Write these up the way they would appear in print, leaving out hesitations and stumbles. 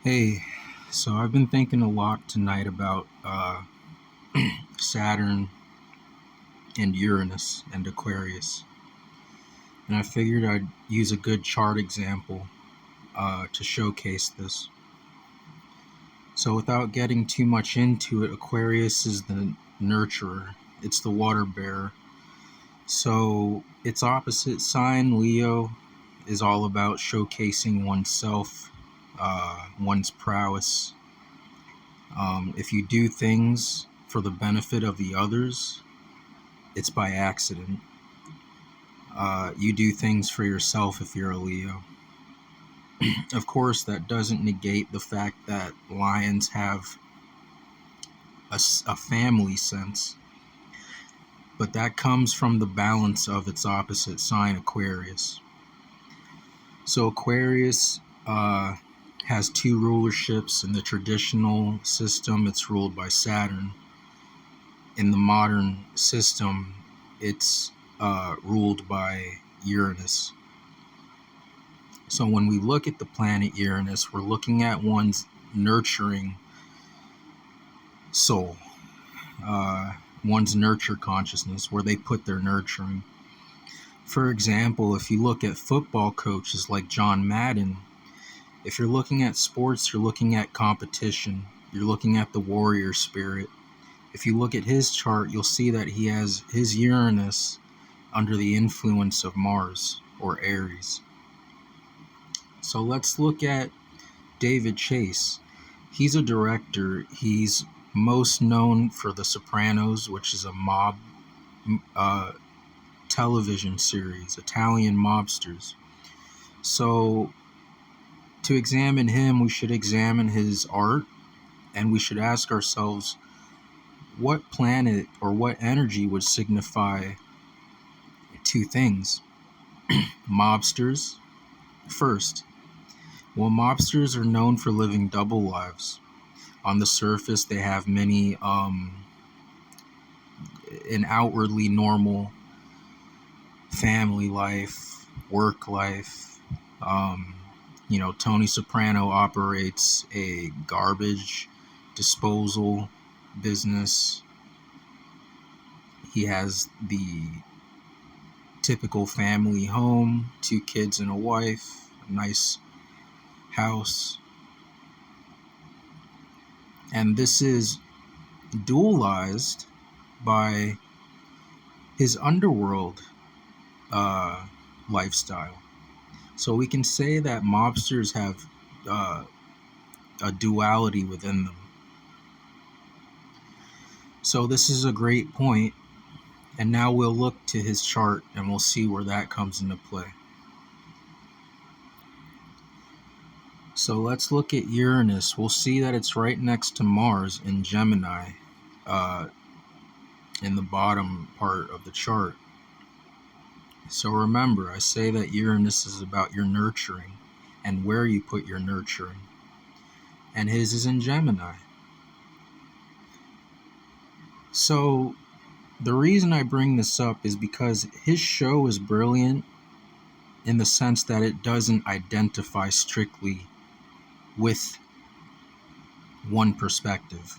Hey, so I've been thinking a lot tonight about Saturn and Uranus and Aquarius, and I figured I'd use a good chart example to showcase this. So, without getting too much into it, Aquarius is the nurturer, it's the water bearer. So, its opposite sign, Leo, is all about showcasing oneself, one's prowess. If you do things for the benefit of the others, it's by accident. You do things for yourself if you're a Leo. Of course, that doesn't negate the fact that lions have a family sense, but that comes from the balance of its opposite sign, Aquarius. So Aquarius has two rulerships. In the traditional system, it's ruled by Saturn. In the modern system, it's ruled by Uranus. So when we look at the planet Uranus, we're looking at one's nurturing soul, one's nurture consciousness, where they put their nurturing. For example, if you look at football coaches like John Madden, if you're looking at sports, you're looking at competition, you're looking at the warrior spirit. If you look at his chart, you'll see that he has his Uranus under the influence of Mars or Aries. So let's look at David Chase. He's a director. He's most known for The Sopranos, which is a mob television series, Italian mobsters. So to examine him, we should examine his art, and we should ask ourselves, what planet or what energy would signify two things? Mobsters, first. Well, mobsters are known for living double lives. On the surface, they have many an outwardly normal family life, work life. Tony Soprano operates a garbage disposal business. He has the typical family home, 2 kids and a wife, a nice house. And this is dualized by his underworld lifestyle. So we can say that mobsters have a duality within them. So this is a great point. And now we'll look to his chart and we'll see where that comes into play. So let's look at Uranus. We'll see that it's right next to Mars in Gemini, in the bottom part of the chart. So remember, I say that Uranus is about your nurturing and where you put your nurturing. And his is in Gemini. So the reason I bring this up is because his show is brilliant in the sense that it doesn't identify strictly with one perspective.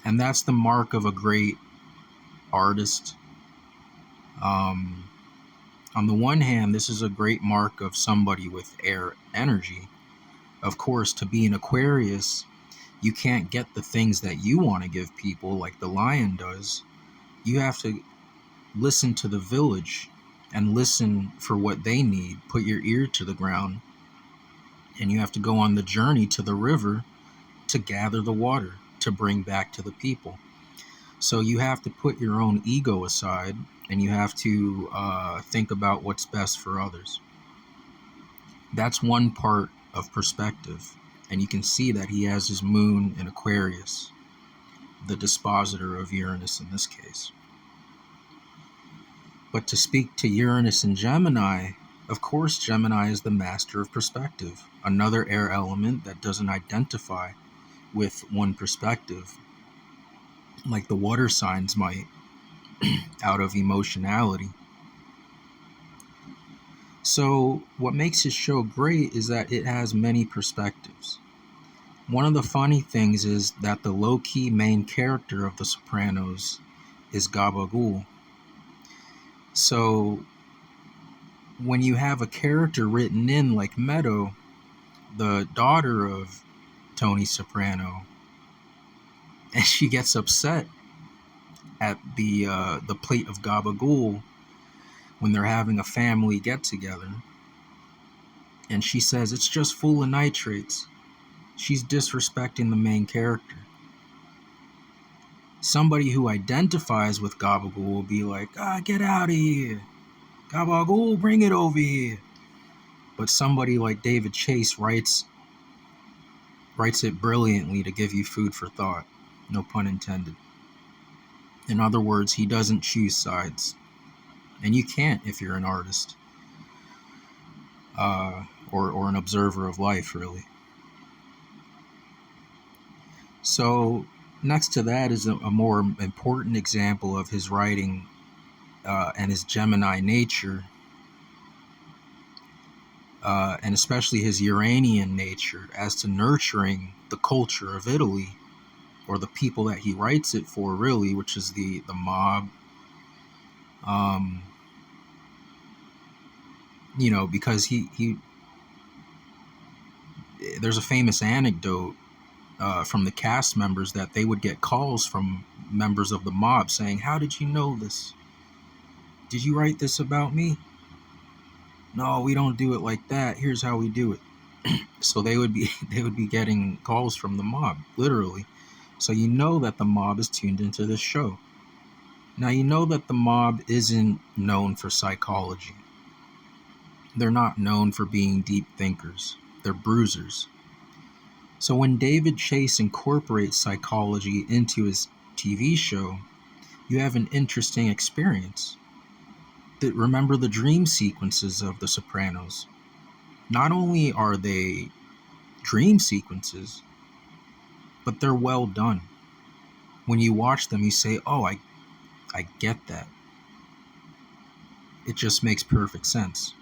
And that's the mark of a great artist. On the one hand, this is a great mark of somebody with air energy. Of course, to be an Aquarius, you can't get the things that you want to give people like the lion does. You have to listen to the village and listen for what they need. Put your ear to the ground. And you have to go on the journey to the river to gather the water to bring back to the people. So you have to put your own ego aside, and you have to think about what's best for others. That's one part of perspective. And you can see that he has his moon in Aquarius, the dispositor of Uranus in this case. But to speak to Uranus and Gemini, of course, Gemini is the master of perspective, another air element that doesn't identify with one perspective, like the water signs might, out of emotionality. So what makes his show great is that it has many perspectives. One of the funny things is that the low-key main character of The Sopranos is Gabagool. So when you have a character written in like Meadow, the daughter of Tony Soprano, and she gets upset at the plate of gabagool when they're having a family get together, and she says it's just full of nitrates. She's disrespecting the main character. Somebody who identifies with gabagool will be like, get out of here, gabagool, bring it over here. But somebody like David Chase writes it brilliantly to give you food for thought, no pun intended. In other words, he doesn't choose sides. And you can't if you're an artist. Or an observer of life, really. So, next to that is a more important example of his writing and his Gemini nature, and especially his Uranian nature as to nurturing the culture of Italy, or the people that he writes it for, really, which is the mob. Because he there's a famous anecdote from the cast members that they would get calls from members of the mob saying, "How did you know this? Did you write this about me?" "No, we don't do it like that. Here's how we do it." So they would be getting calls from the mob, literally. So you know that the mob is tuned into this show. Now you know that the mob isn't known for psychology. They're not known for being deep thinkers. They're bruisers. So when David Chase incorporates psychology into his TV show, you have an interesting experience. Remember the dream sequences of The Sopranos. Not only are they dream sequences, but they're well done. When you watch them, you say, "Oh, I get that. It just makes perfect sense."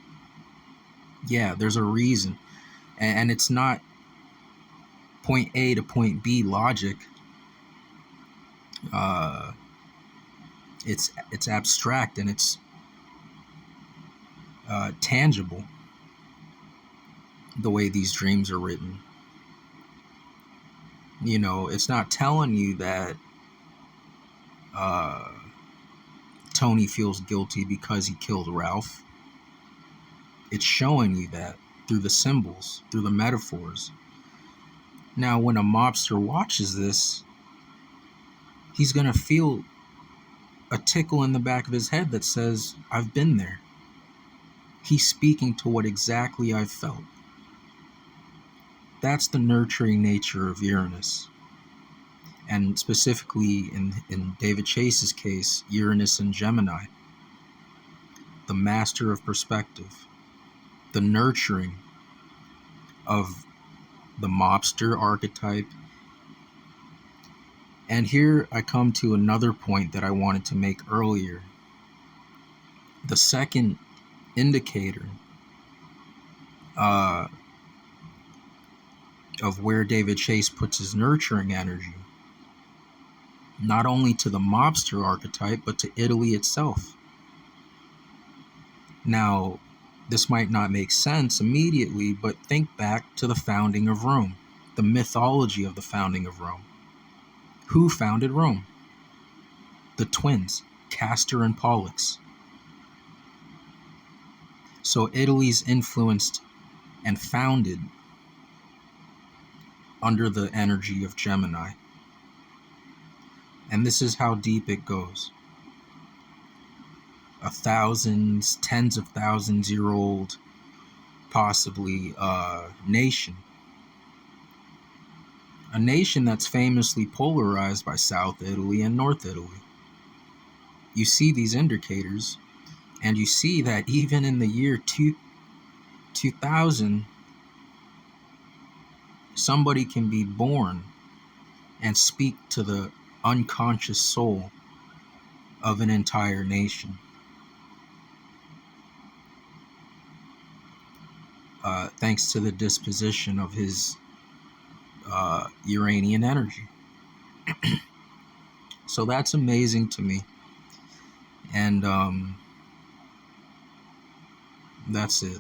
Yeah, there's a reason. And it's not point A to point B logic. It's abstract, and it's tangible, the way these dreams are written. It's not telling you that Tony feels guilty because he killed Ralph. It's showing you that through the symbols, through the metaphors. Now, when a mobster watches this, he's going to feel a tickle in the back of his head that says, "I've been there." He's speaking to what exactly I've felt. That's the nurturing nature of Uranus. And specifically in David Chase's case, Uranus and Gemini. The master of perspective. The nurturing of the mobster archetype. And here I come to another point that I wanted to make earlier. The second indicator of where David Chase puts his nurturing energy, not only to the mobster archetype, but to Italy itself. Now, this might not make sense immediately, but think back to the founding of Rome, the mythology of the founding of Rome. Who founded Rome? The twins, Castor and Pollux. So Italy's influenced and founded under the energy of Gemini. And this is how deep it goes. A thousands, tens of thousands year old, possibly, nation. A nation that's famously polarized by South Italy and North Italy. You see these indicators, and you see that even in the year 2000, somebody can be born and speak to the unconscious soul of an entire nation. Thanks to the disposition of his Uranian energy. So that's amazing to me. And that's it.